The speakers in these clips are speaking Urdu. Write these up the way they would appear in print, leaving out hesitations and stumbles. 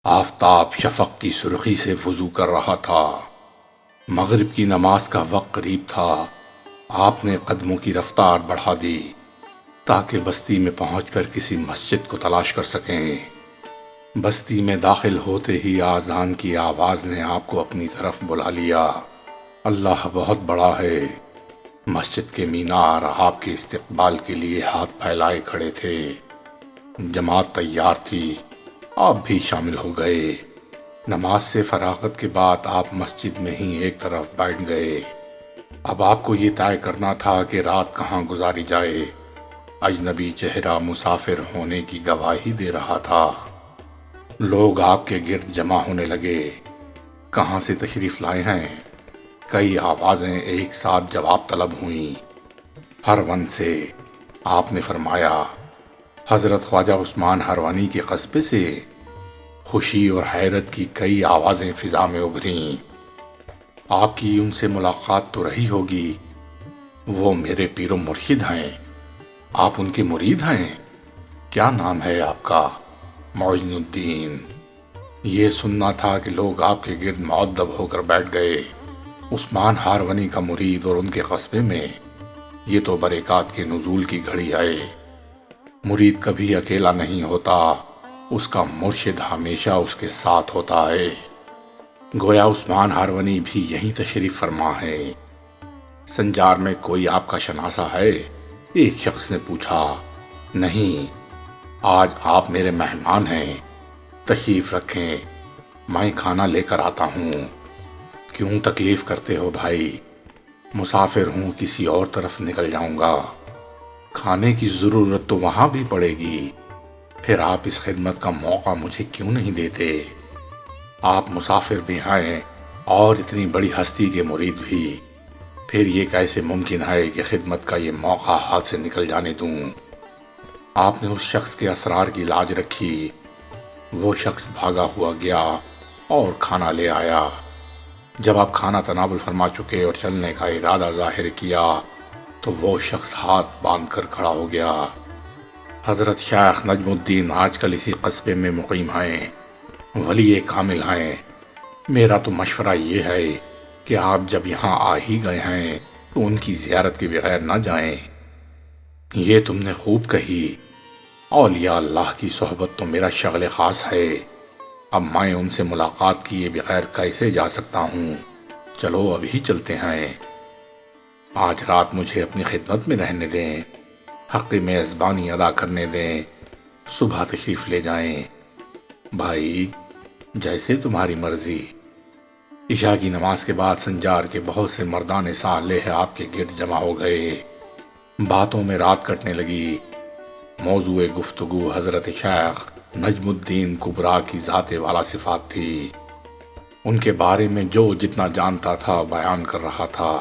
آفتاب شفق کی سرخی سے وضو کر رہا تھا۔ مغرب کی نماز کا وقت قریب تھا۔ آپ نے قدموں کی رفتار بڑھا دی تاکہ بستی میں پہنچ کر کسی مسجد کو تلاش کر سکیں۔ بستی میں داخل ہوتے ہی آذان کی آواز نے آپ کو اپنی طرف بلا لیا۔ اللہ بہت بڑا ہے۔ مسجد کے مینار آپ کے استقبال کے لیے ہاتھ پھیلائے کھڑے تھے۔ جماعت تیار تھی، آپ بھی شامل ہو گئے۔ نماز سے فراغت کے بعد آپ مسجد میں ہی ایک طرف بیٹھ گئے۔ اب آپ کو یہ طے کرنا تھا کہ رات کہاں گزاری جائے۔ اجنبی چہرہ مسافر ہونے کی گواہی دے رہا تھا۔ لوگ آپ کے گرد جمع ہونے لگے۔ کہاں سے تشریف لائے ہیں؟ کئی آوازیں ایک ساتھ جواب طلب ہوئیں۔ ہرون سے۔ آپ نے فرمایا، حضرت خواجہ عثمان ہروانی کے قصبے سے۔ خوشی اور حیرت کی کئی آوازیں فضا میں ابھریں۔ آپ کی ان سے ملاقات تو رہی ہوگی۔ وہ میرے پیر و مرشد ہیں۔ آپ ان کے مرید ہیں؟ کیا نام ہے آپ کا؟ معین الدین۔ یہ سننا تھا کہ لوگ آپ کے گرد معدب ہو کر بیٹھ گئے۔ عثمان ہارونی کا مرید اور ان کے قصبے میں، یہ تو برکات کے نزول کی گھڑی ہے۔ مرید کبھی اکیلا نہیں ہوتا، اس کا مرشد ہمیشہ اس کے ساتھ ہوتا ہے۔ گویا عثمان ہارونی بھی یہیں تشریف فرما ہے۔ سنجار میں کوئی آپ کا شناسہ ہے؟ ایک شخص نے پوچھا۔ نہیں، آج آپ میرے مہمان ہیں۔ تشریف رکھیں، میں کھانا لے کر آتا ہوں۔ کیوں تکلیف کرتے ہو بھائی؟ مسافر ہوں، کسی اور طرف نکل جاؤں گا۔ کھانے کی ضرورت تو وہاں بھی پڑے گی، پھر آپ اس خدمت کا موقع مجھے کیوں نہیں دیتے؟ آپ مسافر بھی ہیں اور اتنی بڑی ہستی کے مرید بھی، پھر یہ کیسے ممکن ہے کہ خدمت کا یہ موقع ہاتھ سے نکل جانے دوں؟ آپ نے اس شخص کے اسرار کی لاج رکھی۔ وہ شخص بھاگا ہوا گیا اور کھانا لے آیا۔ جب آپ کھانا تناول فرما چکے اور چلنے کا ارادہ ظاہر کیا تو وہ شخص ہاتھ باندھ کر کھڑا ہو گیا۔ حضرت شیخ نجم الدین آج کل اسی قصبے میں مقیم ہیں، ولی کامل ہیں۔ میرا تو مشورہ یہ ہے کہ آپ جب یہاں آ ہی گئے ہیں تو ان کی زیارت کے بغیر نہ جائیں۔ یہ تم نے خوب کہی۔ اولیاء اللہ کی صحبت تو میرا شغل خاص ہے۔ اب میں ان سے ملاقات کیے بغیر کیسے جا سکتا ہوں؟ چلو ابھی چلتے ہیں۔ آج رات مجھے اپنی خدمت میں رہنے دیں، حق میزبانی ادا کرنے دیں، صبح تشریف لے جائیں۔ بھائی، جیسے تمہاری مرضی۔ عشاء کی نماز کے بعد سنجار کے بہت سے مردان صالح آپ کے گرد جمع ہو گئے۔ باتوں میں رات کٹنے لگی۔ موضوع گفتگو حضرت شیخ نجم الدین کبریٰ کی ذات والا صفات تھی۔ ان کے بارے میں جو جتنا جانتا تھا بیان کر رہا تھا۔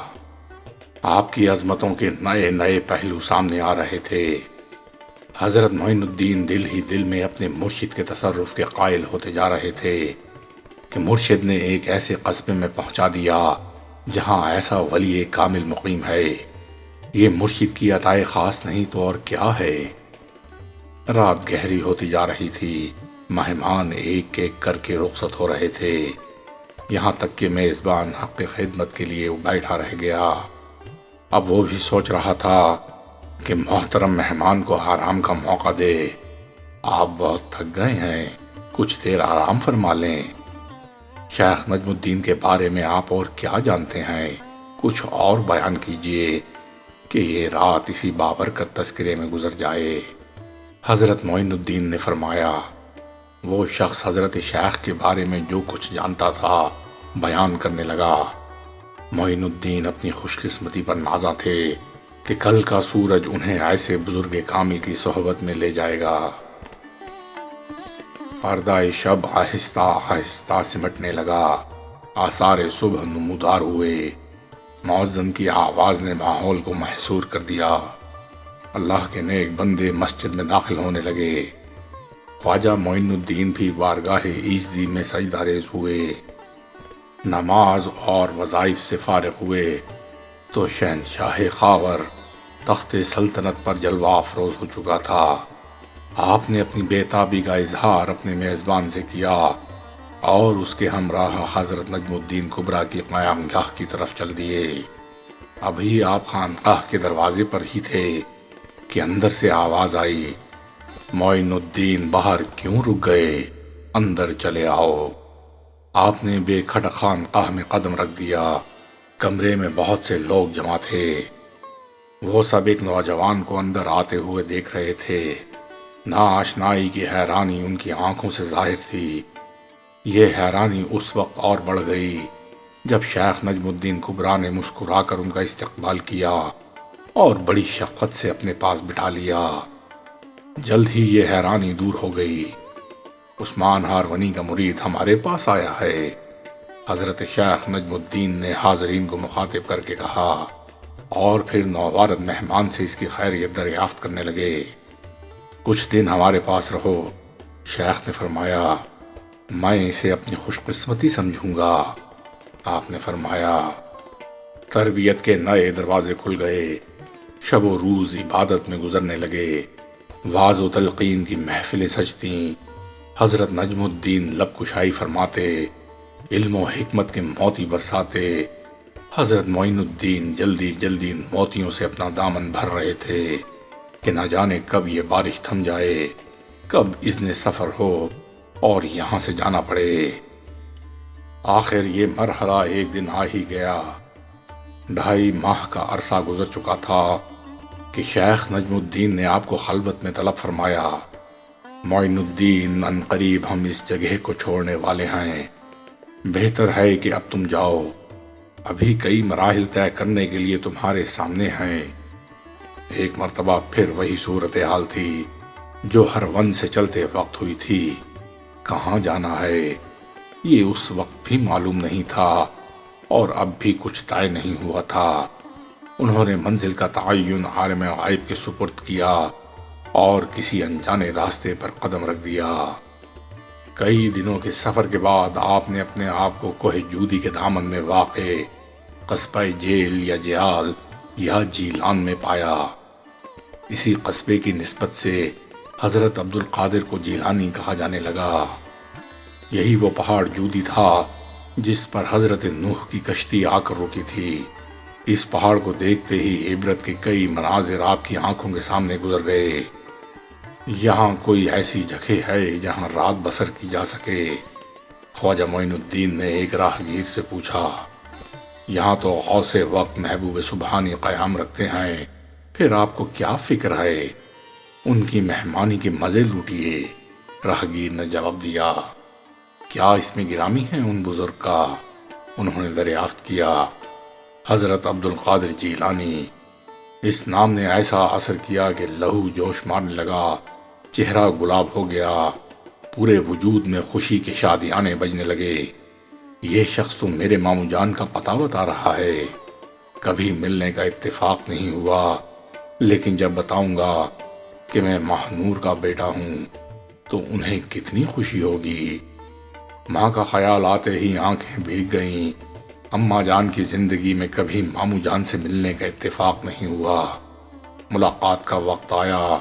آپ کی عظمتوں کے نئے نئے پہلو سامنے آ رہے تھے۔ حضرت معین الدین دل ہی دل میں اپنے مرشد کے تصرف کے قائل ہوتے جا رہے تھے کہ مرشد نے ایک ایسے قصبے میں پہنچا دیا جہاں ایسا ولی کامل مقیم ہے۔ یہ مرشد کی عطائے خاص نہیں تو اور کیا ہے؟ رات گہری ہوتی جا رہی تھی۔ مہمان ایک ایک کر کے رخصت ہو رہے تھے، یہاں تک کہ میزبان حق خدمت کے لیے بیٹھا رہ گیا۔ اب وہ بھی سوچ رہا تھا کہ محترم مہمان کو آرام کا موقع دے۔ آپ بہت تھک گئے ہیں، کچھ دیر آرام فرما لیں۔ شیخ نجم الدین کے بارے میں آپ اور کیا جانتے ہیں؟ کچھ اور بیان کیجئے کہ یہ رات اسی بابرکت تذکرے میں گزر جائے۔ حضرت معین الدین نے فرمایا۔ وہ شخص حضرت شیخ کے بارے میں جو کچھ جانتا تھا بیان کرنے لگا۔ معین الدین اپنی خوش قسمتی پر نازاں تھے کہ کل کا سورج انہیں ایسے بزرگ کامل کی صحبت میں لے جائے گا۔ پردہ شب آہستہ آہستہ سمٹنے لگا۔ آثار صبح نمودار ہوئے۔ مؤذن کی آواز نے ماحول کو محصور کر دیا۔ اللہ کے نیک بندے مسجد میں داخل ہونے لگے۔ خواجہ معین الدین بھی بارگاہ ایزدی میں سجدہ ریز ہوئے۔ نماز اور وظائف سے فارغ ہوئے تو شہنشاہ خاور تخت سلطنت پر جلوہ افروز ہو چکا تھا۔ آپ نے اپنی بے تابی کا اظہار اپنے میزبان سے کیا اور اس کے ہمراہ حضرت نجم الدین کبریٰ کی قیام گاہ کی طرف چل دیے۔ ابھی آپ خانقاہ کے دروازے پر ہی تھے کہ اندر سے آواز آئی، معین الدین باہر کیوں رک گئے، اندر چلے آؤ۔ آپ نے بے کھٹک خانقاہ میں قدم رکھ دیا۔ کمرے میں بہت سے لوگ جمع تھے۔ وہ سب ایک نوجوان کو اندر آتے ہوئے دیکھ رہے تھے۔ ناآشنائی کی حیرانی ان کی آنکھوں سے ظاہر تھی۔ یہ حیرانی اس وقت اور بڑھ گئی جب شیخ نجم الدین کبریٰ نے مسکرا کر ان کا استقبال کیا اور بڑی شفقت سے اپنے پاس بٹھا لیا۔ جلد ہی یہ حیرانی دور ہو گئی۔ عثمان ہارونی کا مرید ہمارے پاس آیا ہے، حضرت شیخ نجم الدین نے حاضرین کو مخاطب کر کے کہا، اور پھر نوبارد مہمان سے اس کی خیریت دریافت کرنے لگے۔ کچھ دن ہمارے پاس رہو، شیخ نے فرمایا، میں اسے اپنی خوش قسمتی سمجھوں گا۔ آپ نے فرمایا، تربیت کے نئے دروازے کھل گئے، شب و روز عبادت میں گزرنے لگے، وعظ و تلقین کی محفلیں سجتیں، حضرت نجم الدین لب کشائی فرماتے، علم و حکمت کے موتی برساتے۔ حضرت معین الدین جلدی جلدی ان موتیوں سے اپنا دامن بھر رہے تھے کہ نہ جانے کب یہ بارش تھم جائے، کب اذن سفر ہو اور یہاں سے جانا پڑے۔ آخر یہ مرحلہ ایک دن آ ہی گیا۔ 2.5 ماہ کا عرصہ گزر چکا تھا کہ شیخ نجم الدین نے آپ کو خلوت میں طلب فرمایا، معین الدین عنقریب ہم اس جگہ کو چھوڑنے والے ہیں، بہتر ہے کہ اب تم جاؤ، ابھی کئی مراحل طے کرنے کے لیے تمہارے سامنے ہیں۔ ایک مرتبہ پھر وہی صورتحال تھی جو ہر ون سے چلتے وقت ہوئی تھی۔ کہاں جانا ہے یہ اس وقت بھی معلوم نہیں تھا اور اب بھی کچھ طے نہیں ہوا تھا۔ انہوں نے منزل کا تعین عالم غائب کے سپرد کیا اور کسی انجانے راستے پر قدم رکھ دیا۔ کئی دنوں کے سفر کے بعد آپ نے اپنے آپ کو کوہ جودی کے دامن میں واقع قصبہ جیل یا جیال یا جیلان میں پایا۔ اسی قصبے کی نسبت سے حضرت عبد القادر کو جیلانی کہا جانے لگا۔ یہی وہ پہاڑ جودی تھا جس پر حضرت نوح کی کشتی آ کر رکی تھی۔ اس پہاڑ کو دیکھتے ہی عبرت کے کئی مناظر آپ کی آنکھوں کے سامنے گزر گئے۔ یہاں کوئی ایسی جگہ ہے جہاں رات بسر کی جا سکے؟ خواجہ معین الدین نے ایک راہگیر سے پوچھا۔ یہاں تو غوث وقت محبوب سبحانی قیام رکھتے ہیں، پھر آپ کو کیا فکر ہے؟ ان کی مہمانی کے مزے لوٹیے۔ راہگیر نے جواب دیا، کیا اس میں گرامی ہے ان بزرگ کا؟ انہوں نے دریافت کیا، حضرت عبد القادر جیلانی۔ اس نام نے ایسا اثر کیا کہ لہو جوش مارنے لگا، چہرہ گلاب ہو گیا، پورے وجود میں خوشی کے شادیانے بجنے لگے۔ یہ شخص تو میرے ماموں جان کا پتہ بتا رہا ہے، کبھی ملنے کا اتفاق نہیں ہوا، لیکن جب بتاؤں گا کہ میں ماہنور کا بیٹا ہوں تو انہیں کتنی خوشی ہوگی۔ ماں کا خیال آتے ہی آنکھیں بھیگ گئیں۔ اماں جان کی زندگی میں کبھی ماموں جان سے ملنے کا اتفاق نہیں ہوا۔ ملاقات کا وقت آیا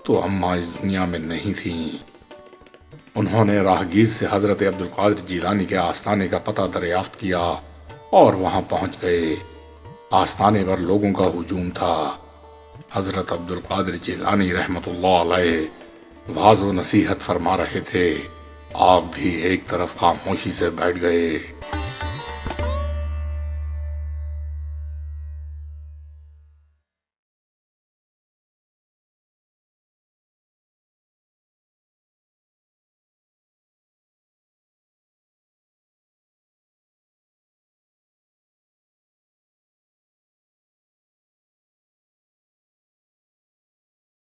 تو اماں اس دنیا میں نہیں تھیں۔ انہوں نے راہگیر سے حضرت عبد القادر جیلانی کے آستانے کا پتہ دریافت کیا اور وہاں پہنچ گئے۔ آستانے پر لوگوں کا ہجوم تھا۔ حضرت عبد القادر جیلانی رحمت اللہ علیہ وعظ و نصیحت فرما رہے تھے، آپ بھی ایک طرف خاموشی سے بیٹھ گئے۔